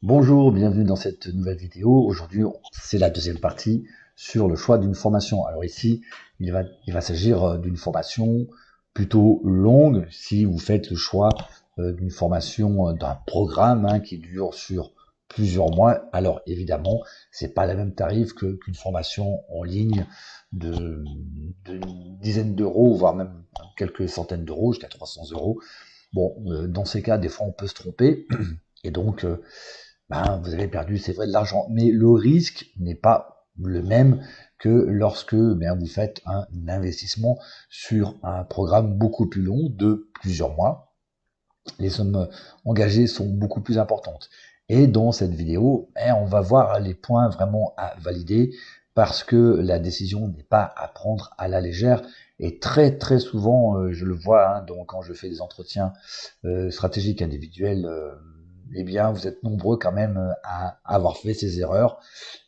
Bonjour, bienvenue dans cette nouvelle vidéo. Aujourd'hui, c'est la deuxième partie sur le choix d'une formation. Alors ici, il va s'agir d'une formation plutôt longue si vous faites le choix d'une formation, d'un programme qui dure sur plusieurs mois. Alors évidemment, c'est pas le même tarif qu'une formation en ligne d'une dizaine d'euros, voire même quelques centaines d'euros, jusqu'à 300 euros. Bon, dans ces cas, des fois, on peut se tromper. Et donc, vous avez perdu, c'est vrai, de l'argent. Mais le risque n'est pas le même que lorsque vous faites un investissement sur un programme beaucoup plus long, de plusieurs mois. Les sommes engagées sont beaucoup plus importantes. Et dans cette vidéo, on va voir les points vraiment à valider parce que la décision n'est pas à prendre à la légère. Et très très souvent, je le vois donc quand je fais des entretiens stratégiques individuels, vous êtes nombreux quand même à avoir fait ces erreurs.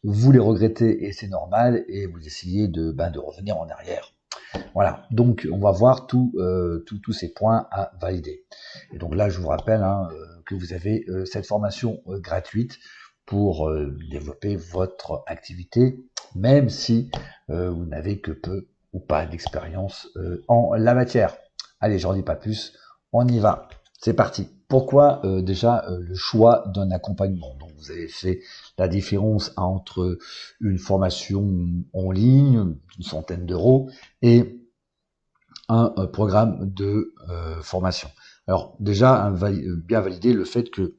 Vous les regrettez et c'est normal, et vous essayez de revenir en arrière. Voilà, donc on va voir tous ces points à valider. Et donc là, je vous rappelle que vous avez cette formation gratuite pour développer votre activité, même si vous n'avez que peu ou pas d'expérience en la matière. Allez, j'en dis pas plus, on y va. C'est parti. Pourquoi déjà le choix d'un accompagnement? Donc vous avez fait la différence entre une formation en ligne, une centaine d'euros, et un programme de formation. Alors déjà, bien valider le fait que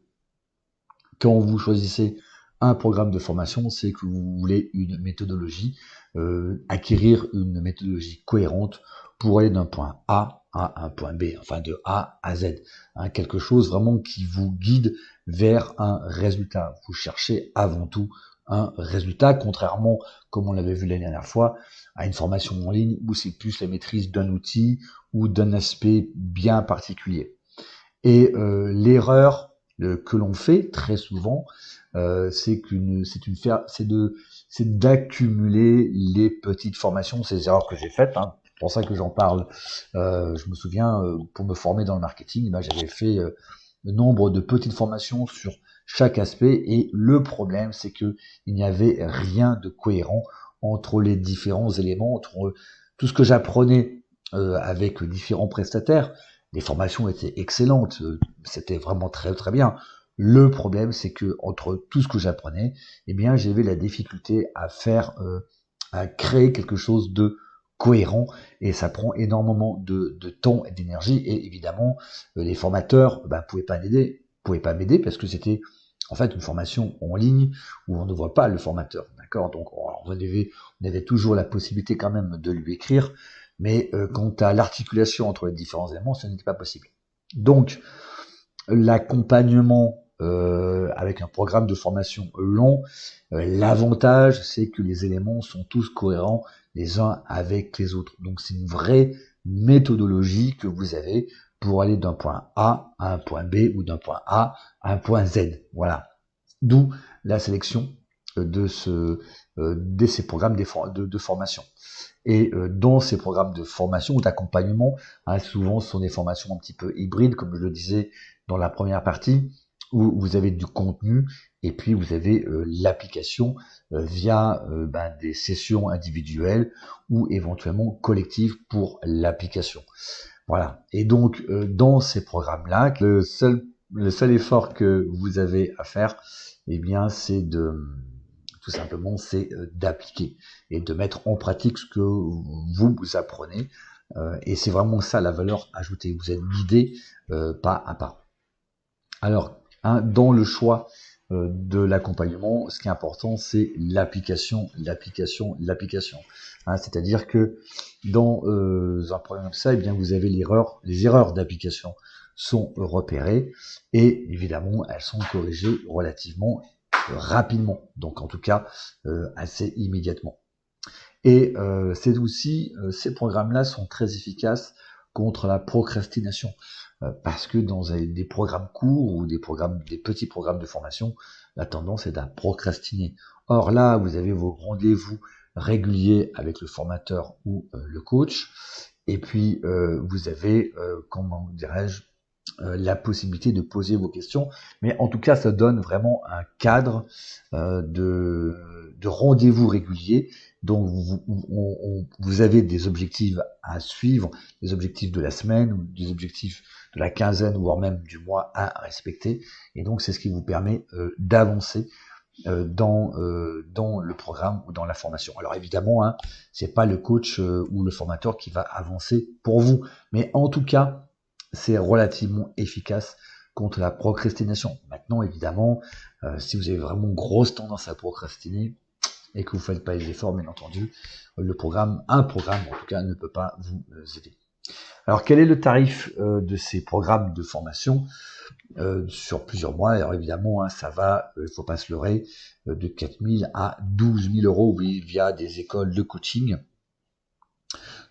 quand vous choisissez un programme de formation, c'est que vous voulez une méthodologie, acquérir une méthodologie cohérente pour aller d'un point A à un point B, enfin de A à Z. Quelque chose vraiment qui vous guide vers un résultat. Vous cherchez avant tout un résultat, contrairement, comme on l'avait vu la dernière fois, à une formation en ligne où c'est plus la maîtrise d'un outil ou d'un aspect bien particulier. Et l'erreur que l'on fait très souvent, c'est d'accumuler les petites formations, ces erreurs que j'ai faites. C'est pour ça que j'en parle. Je me souviens, pour me former dans le marketing, j'avais fait le nombre de petites formations sur chaque aspect, et le problème, c'est que il n'y avait rien de cohérent entre les différents éléments, entre tout ce que j'apprenais avec différents prestataires. Les formations étaient excellentes, c'était vraiment très très bien. Le problème, c'est que entre tout ce que j'apprenais, j'avais la difficulté à créer quelque chose de cohérent, et ça prend énormément de temps et d'énergie. Et évidemment, les formateurs pouvaient pas m'aider parce que c'était en fait une formation en ligne où on ne voit pas le formateur, d'accord. Donc on avait toujours la possibilité quand même de lui écrire, mais quant à l'articulation entre les différents éléments, ce n'était pas possible. Donc, l'accompagnement avec un programme de formation long, l'avantage, c'est que les éléments sont tous cohérents les uns avec les autres. Donc, c'est une vraie méthodologie que vous avez pour aller d'un point A à un point B, ou d'un point A à un point Z. Voilà. D'où la sélection de ces programmes de formation. Et dans ces programmes de formation ou d'accompagnement, souvent ce sont des formations un petit peu hybrides, comme je le disais dans la première partie, où vous avez du contenu et puis vous avez l'application via des sessions individuelles ou éventuellement collectives pour l'application. Voilà. Et donc dans ces programmes-là, le seul effort que vous avez à faire, c'est tout simplement, c'est d'appliquer et de mettre en pratique ce que vous apprenez. Et c'est vraiment ça la valeur ajoutée. Vous êtes guidé pas à pas. Alors, dans le choix de l'accompagnement, ce qui est important, c'est l'application, l'application, l'application. C'est-à-dire que dans un programme comme ça, vous avez les erreurs d'application sont repérées, et évidemment, elles sont corrigées relativement rapidement, donc en tout cas assez immédiatement. Et c'est aussi, ces programmes-là sont très efficaces contre la procrastination, parce que dans des programmes courts ou des petits programmes de formation, la tendance est à procrastiner. Or là, vous avez vos rendez-vous réguliers avec le formateur ou le coach, et puis vous avez, comment dirais-je, la possibilité de poser vos questions, mais en tout cas, ça donne vraiment un cadre de rendez-vous réguliers. Donc, vous avez des objectifs à suivre, des objectifs de la semaine, ou des objectifs de la quinzaine, voire même du mois à respecter. Et donc, c'est ce qui vous permet d'avancer dans le programme ou dans la formation. Alors évidemment, hein, c'est pas le coach ou le formateur qui va avancer pour vous, mais en tout cas, c'est relativement efficace contre la procrastination. Maintenant, évidemment, si vous avez vraiment grosse tendance à procrastiner et que vous faites pas les efforts, bien entendu, un programme en tout cas, ne peut pas vous aider. Alors, quel est le tarif de ces programmes de formation sur plusieurs mois? Alors évidemment, hein, ça va, il faut pas se leurrer, de 4 000 à 12 000 euros, oui, via des écoles de coaching.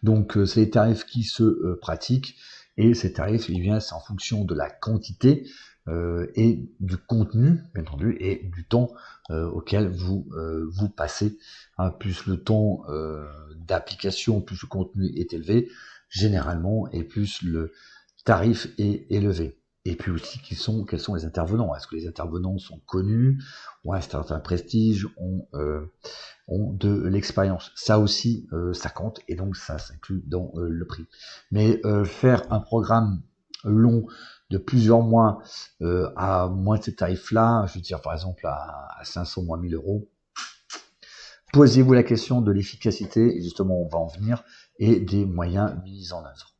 Donc, c'est les tarifs qui se pratiquent, et ces tarifs, eh bien, c'est en fonction de la quantité et du contenu, bien entendu, et du temps auquel vous passez. Hein, plus le temps d'application, plus le contenu est élevé, généralement, et plus le tarif est élevé. Et puis aussi, quels sont les intervenants? Est-ce que les intervenants sont connus, ont un certain prestige, ont de l'expérience? Ça aussi, ça compte, et donc ça s'inclut dans le prix. Mais faire un programme long de plusieurs mois à moins de ces tarifs-là, je veux dire par exemple à 500 moins 1000 euros, posez-vous la question de l'efficacité, et justement on va en venir, et des moyens mis en œuvre.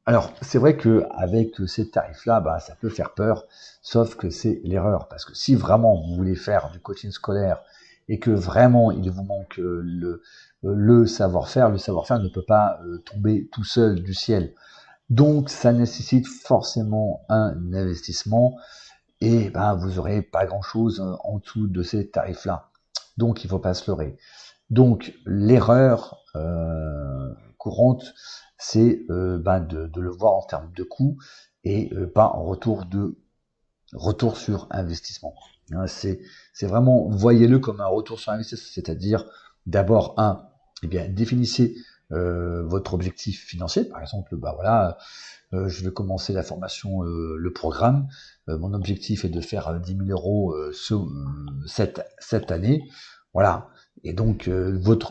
Alors, c'est vrai que avec ces tarifs-là, bah, ça peut faire peur, sauf que c'est l'erreur. Parce que si vraiment vous voulez faire du coaching scolaire et que vraiment il vous manque le savoir-faire ne peut pas tomber tout seul du ciel. Donc, ça nécessite forcément un investissement, et bah, vous n'aurez pas grand-chose en dessous de ces tarifs-là. Donc, il ne faut pas se leurrer. Donc, l'erreur courante, c'est de le voir en termes de coût et pas en retour sur investissement. Hein, c'est vraiment, voyez-le comme un retour sur investissement, c'est-à-dire d'abord définissez votre objectif financier. Par exemple, je vais commencer la formation, le programme. Mon objectif est de faire 10 000 euros cette année. Voilà. Et donc,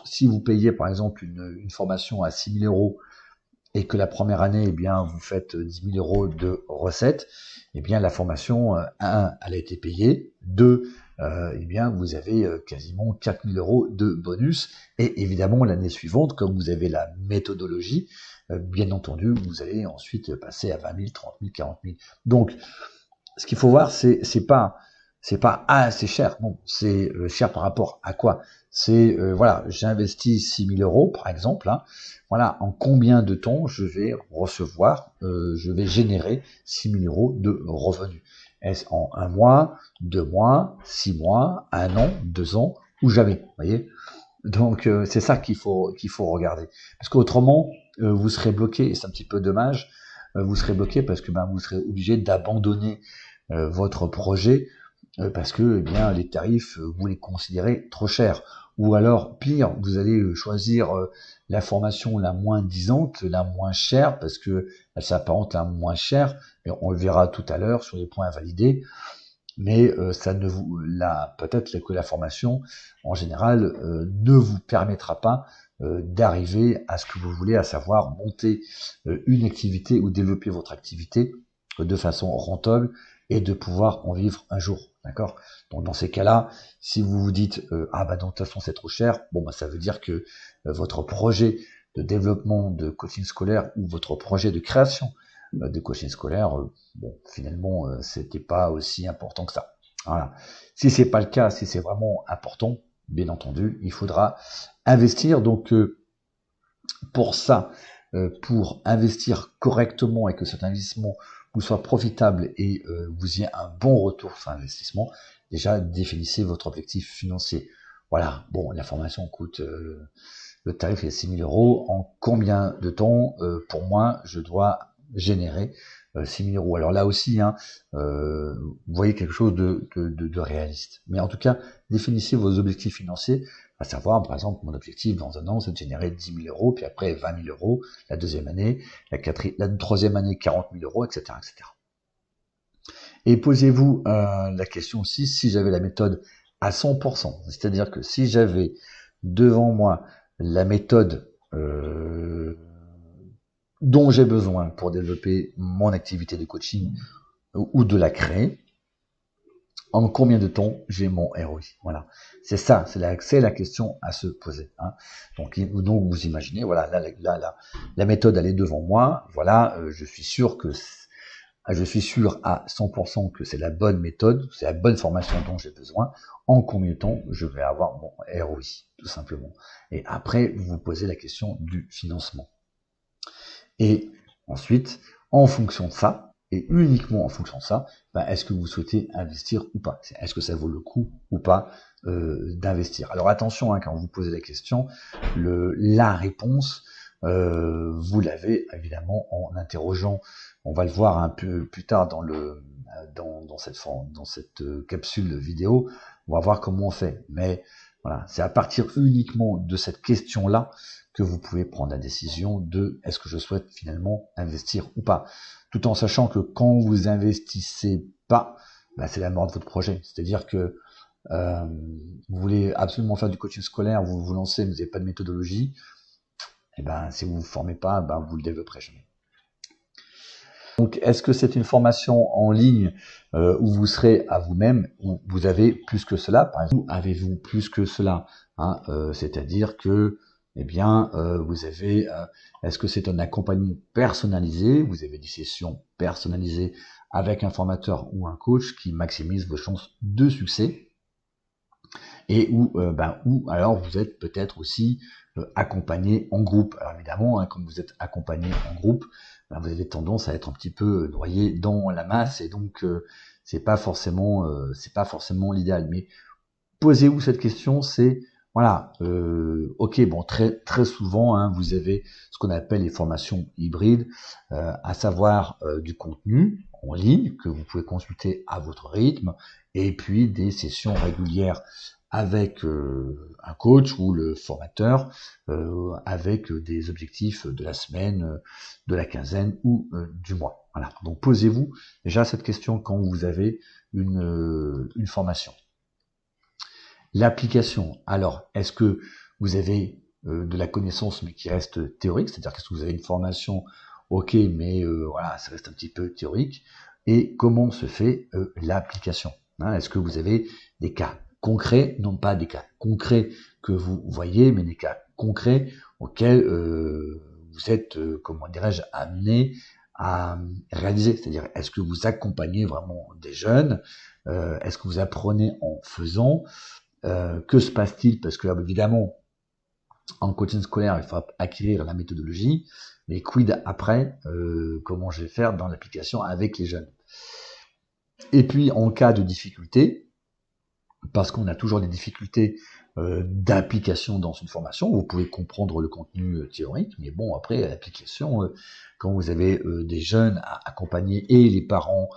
si vous payez par exemple une formation à 6 000 euros et que la première année, vous faites 10 000 euros de recettes, la formation, elle a été payée. 2, vous avez quasiment 4 000 euros de bonus. Et évidemment, l'année suivante, comme vous avez la méthodologie, bien entendu, vous allez ensuite passer à 20 000, 30 000, 40 000. Donc, ce qu'il faut voir, c'est pas c'est cher. Non, c'est cher par rapport à quoi? C'est j'investis 6 000 euros par exemple. Hein, voilà, en combien de temps je vais je vais générer 6 000 euros de revenus? Est-ce en 1 mois, 2 mois, 6 mois, 1 an, 2 ans ou jamais? Vous voyez? Donc c'est ça qu'il faut regarder, parce qu'autrement vous serez bloqué, et c'est un petit peu dommage. Vous serez bloqué parce que vous serez obligé d'abandonner votre projet parce que les tarifs, vous les considérez trop chers. Ou alors, pire, vous allez choisir la formation la moins disante, la moins chère, parce que elle s'apparente à la moins chère, et on le verra tout à l'heure sur les points à valider. Mais ça ne vous, peut-être que la formation, en général, ne vous permettra pas d'arriver à ce que vous voulez, à savoir monter une activité ou développer votre activité de façon rentable et de pouvoir en vivre un jour. D'accord? Donc dans ces cas-là, si vous vous dites de toute façon c'est trop cher, ça veut dire que votre projet de développement de coaching scolaire ou votre projet de création de coaching scolaire, finalement c'était pas aussi important que ça. Voilà. Si c'est pas le cas, si c'est vraiment important, bien entendu, il faudra investir. Donc pour ça, pour investir correctement et que cet investissement vous soit profitable et vous ayez un bon retour sur investissement, déjà définissez votre objectif financier. Voilà, la formation coûte, le tarif est 6 000 euros. En combien de temps, pour moi, je dois générer 6 000 euros? Alors là aussi, vous voyez quelque chose de réaliste. Mais en tout cas, définissez vos objectifs financiers À savoir, par exemple, mon objectif dans un an, c'est de générer 10 000 euros, puis après 20 000 euros, la deuxième année, la troisième année, 40 000 euros, etc., etc. Et posez-vous la question aussi, si j'avais la méthode à 100%, c'est-à-dire que si j'avais devant moi la méthode dont j'ai besoin pour développer mon activité de coaching ou de la créer, en combien de temps j'ai mon ROI? Voilà, c'est ça, c'est la question à se poser. Hein. Donc vous imaginez, voilà, la méthode elle est devant moi. Voilà, je suis sûr à 100% que c'est la bonne méthode, c'est la bonne formation dont j'ai besoin. En combien de temps je vais avoir mon ROI, tout simplement. Et après, vous vous posez la question du financement. Et ensuite, en fonction de ça, et uniquement en fonction de ça, est-ce que vous souhaitez investir ou pas? Est-ce que ça vaut le coup ou pas d'investir? Alors attention, hein, quand vous posez la question, la réponse, vous l'avez évidemment en interrogeant. On va le voir un peu plus tard dans cette capsule vidéo. On va voir comment on fait. Mais voilà, c'est à partir uniquement de cette question-là que vous pouvez prendre la décision de est-ce que je souhaite finalement investir ou pas. Tout en sachant que quand vous investissez pas, c'est la mort de votre projet. C'est-à-dire que vous voulez absolument faire du coaching scolaire, vous vous lancez, mais vous n'avez pas de méthodologie, et si vous ne vous formez pas, vous le développerez jamais. Donc, est-ce que c'est une formation en ligne où vous serez à vous-même, ou vous avez plus que cela? Par exemple, avez-vous plus que cela, hein, c'est-à-dire que vous avez, est-ce que c'est un accompagnement personnalisé? Vous avez des sessions personnalisées avec un formateur ou un coach qui maximise vos chances de succès, et où alors vous êtes peut-être aussi accompagné en groupe. Alors évidemment, hein, comme vous êtes accompagné en groupe, vous avez tendance à être un petit peu noyé dans la masse, et donc c'est pas forcément l'idéal. Mais posez-vous cette question, c'est voilà, ok, bon, très souvent, hein, vous avez ce qu'on appelle les formations hybrides, à savoir du contenu en ligne que vous pouvez consulter à votre rythme, et puis des sessions régulières avec un coach ou le formateur, avec des objectifs de la semaine, de la quinzaine ou du mois. Voilà. Donc posez-vous déjà cette question quand vous avez une formation. L'application, alors, est-ce que vous avez de la connaissance mais qui reste théorique, c'est-à-dire qu'est-ce que vous avez une formation, ok, mais voilà, ça reste un petit peu théorique, et comment se fait l'application, hein? Est-ce que vous avez des cas concrets, non pas des cas concrets que vous voyez, mais des cas concrets auxquels vous êtes, comment dirais-je, amené à réaliser, c'est-à-dire est-ce que vous accompagnez vraiment des jeunes, est-ce que vous apprenez en faisant, que se passe-t-il? Parce que évidemment, en coaching scolaire, il faut acquérir la méthodologie, mais quid après, comment je vais faire dans l'application avec les jeunes? Et puis, en cas de difficulté, parce qu'on a toujours des difficultés d'application dans une formation, vous pouvez comprendre le contenu théorique, mais bon, après, l'application, quand vous avez des jeunes à accompagner et les parents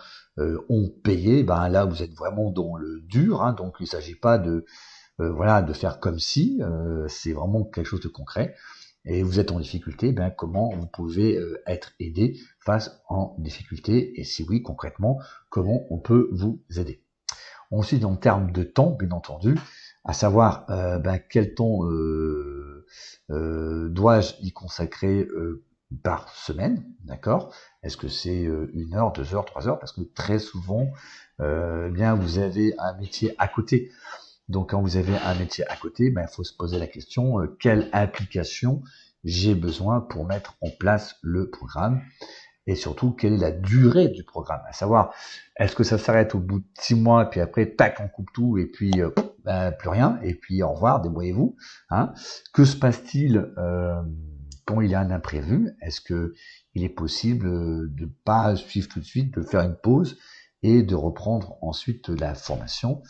ont payé, là, vous êtes vraiment dans le dur, hein, donc il ne s'agit pas de faire comme si, c'est vraiment quelque chose de concret, et vous êtes en difficulté, comment vous pouvez être aidé face en difficulté, et si oui, concrètement, comment on peut vous aider. Ensuite, en termes de temps, bien entendu, à savoir quel temps dois-je y consacrer par semaine, d'accord? Est-ce que c'est 1 heure, 2 heures, 3 heures? Parce que très souvent, vous avez un métier à côté. Donc, quand vous avez un métier à côté, il faut se poser la question, quelle application j'ai besoin pour mettre en place le programme, et surtout, quelle est la durée du programme, à savoir, est-ce que ça s'arrête au bout de 6 mois, et puis après, tac, on coupe tout, et puis plus rien, et puis au revoir, débrouillez-vous, hein. Que se passe-t-il quand il y a un imprévu? Est-ce que il est possible de pas suivre tout de suite, de faire une pause, et de reprendre ensuite la formation?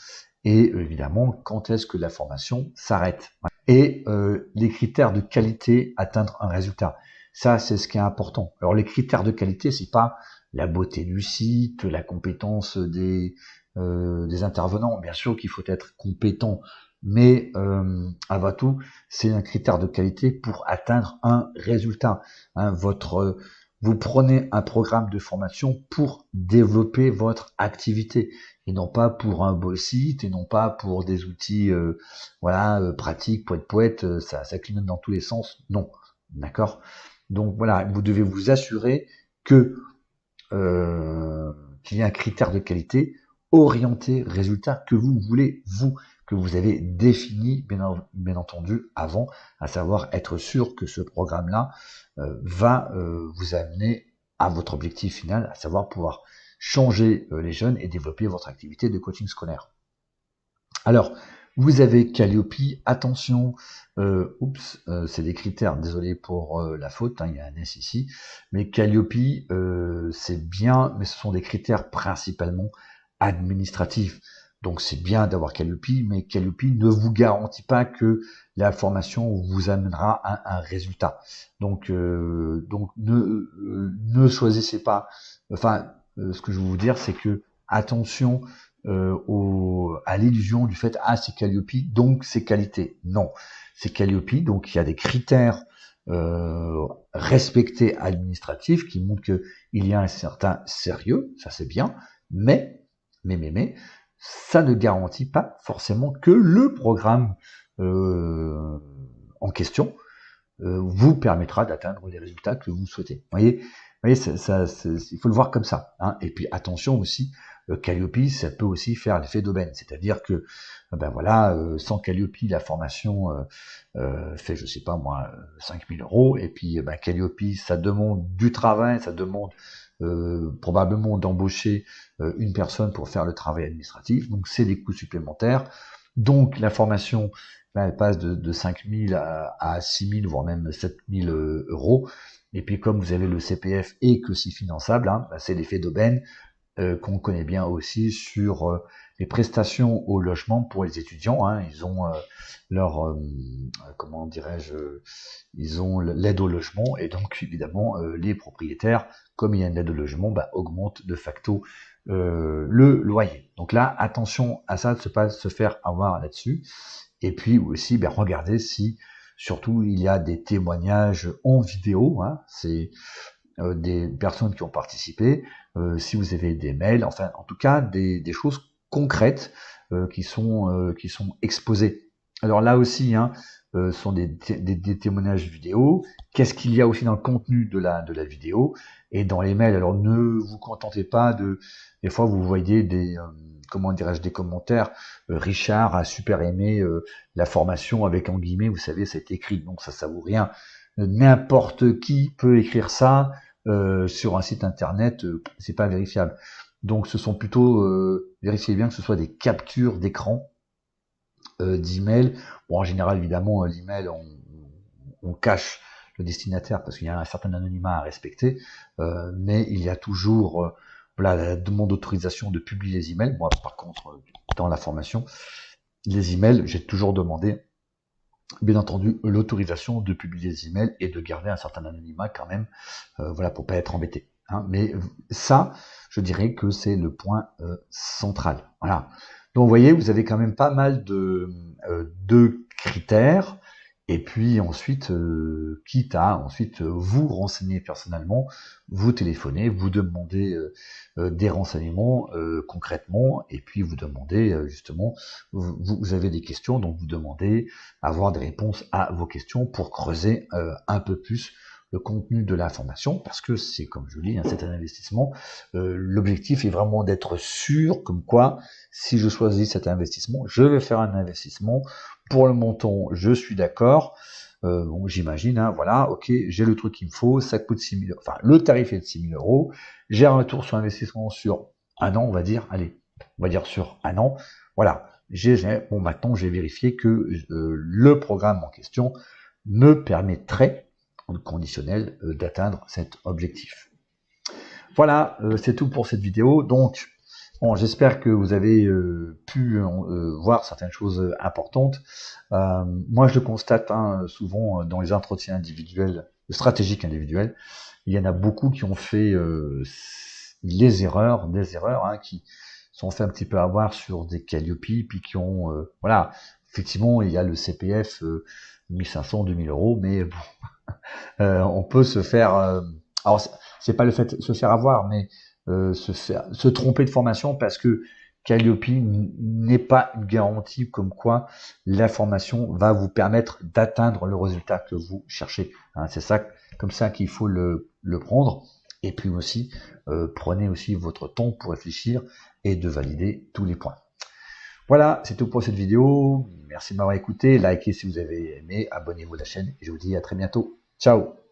Et évidemment, quand est-ce que la formation s'arrête? Et les critères de qualité, atteindre un résultat. Ça, c'est ce qui est important. Alors, les critères de qualité, c'est pas la beauté du site, la compétence des intervenants. Bien sûr qu'il faut être compétent mais avant tout, c'est un critère de qualité pour atteindre un résultat. Hein, vous prenez un programme de formation pour développer votre activité et non pas pour un beau site et non pas pour des outils pratiques, poète, ça clignote dans tous les sens. Non, d'accord. Donc voilà, vous devez vous assurer que qu'il y ait un critère de qualité orienté résultat que vous voulez, que vous avez défini, bien entendu, avant, à savoir être sûr que ce programme-là va vous amener à votre objectif final, à savoir pouvoir changer les jeunes et développer votre activité de coaching scolaire. Alors, vous avez Calliope, attention, c'est des critères, désolé pour la faute, hein, il y a un S ici, mais Calliope, c'est bien, mais ce sont des critères principalement administratifs. Donc c'est bien d'avoir Calliope, mais Calliope ne vous garantit pas que la formation vous amènera à un résultat. Donc ne choisissez pas. Enfin, ce que je veux vous dire, c'est que attention à l'illusion du fait c'est Calliope, donc c'est qualité. Non, c'est Calliope, donc il y a des critères respectés administratifs qui montrent qu'il y a un certain sérieux, ça c'est bien, mais ça ne garantit pas forcément que le programme en question vous permettra d'atteindre les résultats que vous souhaitez. Vous voyez il faut le voir comme ça. Hein. Et puis attention aussi, Calliope, ça peut aussi faire l'effet d'aubaine, c'est-à-dire que sans Calliope, la formation fait, je sais pas moi, 5000 €, et puis Calliope, ça demande du travail, ça demande probablement d'embaucher une personne pour faire le travail administratif, donc c'est des coûts supplémentaires. Donc la formation, elle passe de 5000 à 6000, voire même 7000 €. Et puis comme vous avez le CPF et que c'est finançable, hein, c'est l'effet d'aubaine qu'on connaît bien aussi sur les prestations au logement pour les étudiants. Hein. Ils ont leur, comment dirais-je, ils ont l'aide au logement et donc évidemment les propriétaires, comme il y a une aide au logement, augmentent de facto le loyer. Donc là, attention à ça, de ne pas se faire avoir là-dessus. Et puis aussi, regardez si surtout il y a des témoignages en vidéo. Hein, c'est des personnes qui ont participé, si vous avez des mails, enfin en tout cas des choses concrètes qui sont exposées. Alors là aussi, hein, sont des témoignages vidéo. Qu'est-ce qu'il y a aussi dans le contenu de la vidéo et dans les mails? Alors ne vous contentez pas des fois vous voyez des des commentaires. Richard a super aimé la formation avec en guillemets, vous savez, c'est écrit, donc ça vaut rien. N'importe qui peut écrire ça sur un site internet, c'est pas vérifiable. Donc ce sont plutôt, vérifiez bien que ce soit des captures d'écran d'email. Bon, en général, évidemment, l'email, on cache le destinataire parce qu'il y a un certain anonymat à respecter, mais il y a toujours la demande d'autorisation de publier les emails. Moi, par contre, dans la formation, les emails, j'ai toujours demandé, bien entendu, l'autorisation de publier les emails et de garder un certain anonymat quand même, pour pas être embêté. Hein. Mais ça, je dirais que c'est le point central. Voilà. Donc vous voyez, vous avez quand même pas mal de critères. Et puis ensuite, quitte à ensuite vous renseigner personnellement, vous téléphonez, vous demandez des renseignements concrètement, et puis vous demandez justement, vous avez des questions, donc vous demandez avoir des réponses à vos questions pour creuser un peu plus le contenu de l'information, parce que c'est, comme je vous dis, c'est un investissement. L'objectif est vraiment d'être sûr, comme quoi, si je choisis cet investissement, je vais faire un investissement. Pour le montant, je suis d'accord. Bon, j'imagine, hein, voilà, ok, j'ai le truc qu'il me faut, ça coûte 6 000 €, enfin, le tarif est de 6 000 €, j'ai un retour sur investissement sur un an, on va dire, allez, on va dire sur un an, voilà. Bon, maintenant, j'ai vérifié que le programme en question me permettrait, en conditionnel, d'atteindre cet objectif. Voilà, c'est tout pour cette vidéo. Donc, bon, j'espère que vous avez pu voir certaines choses importantes. Moi, je le constate souvent dans les entretiens individuels, stratégiques individuels, il y en a beaucoup qui ont fait des erreurs, qui sont fait un petit peu avoir sur des Calliope, puis qui ont effectivement, il y a le CPF 1500, 2000 euros, mais bon, on peut se faire... alors, c'est pas le fait de se faire avoir, mais se tromper de formation parce que Calliope n'est pas une garantie comme quoi la formation va vous permettre d'atteindre le résultat que vous cherchez. Hein, c'est ça, comme ça qu'il faut le prendre. Et puis aussi, prenez aussi votre temps pour réfléchir et de valider tous les points. Voilà, c'est tout pour cette vidéo. Merci de m'avoir écouté. Likez si vous avez aimé, abonnez-vous à la chaîne et je vous dis à très bientôt. Ciao!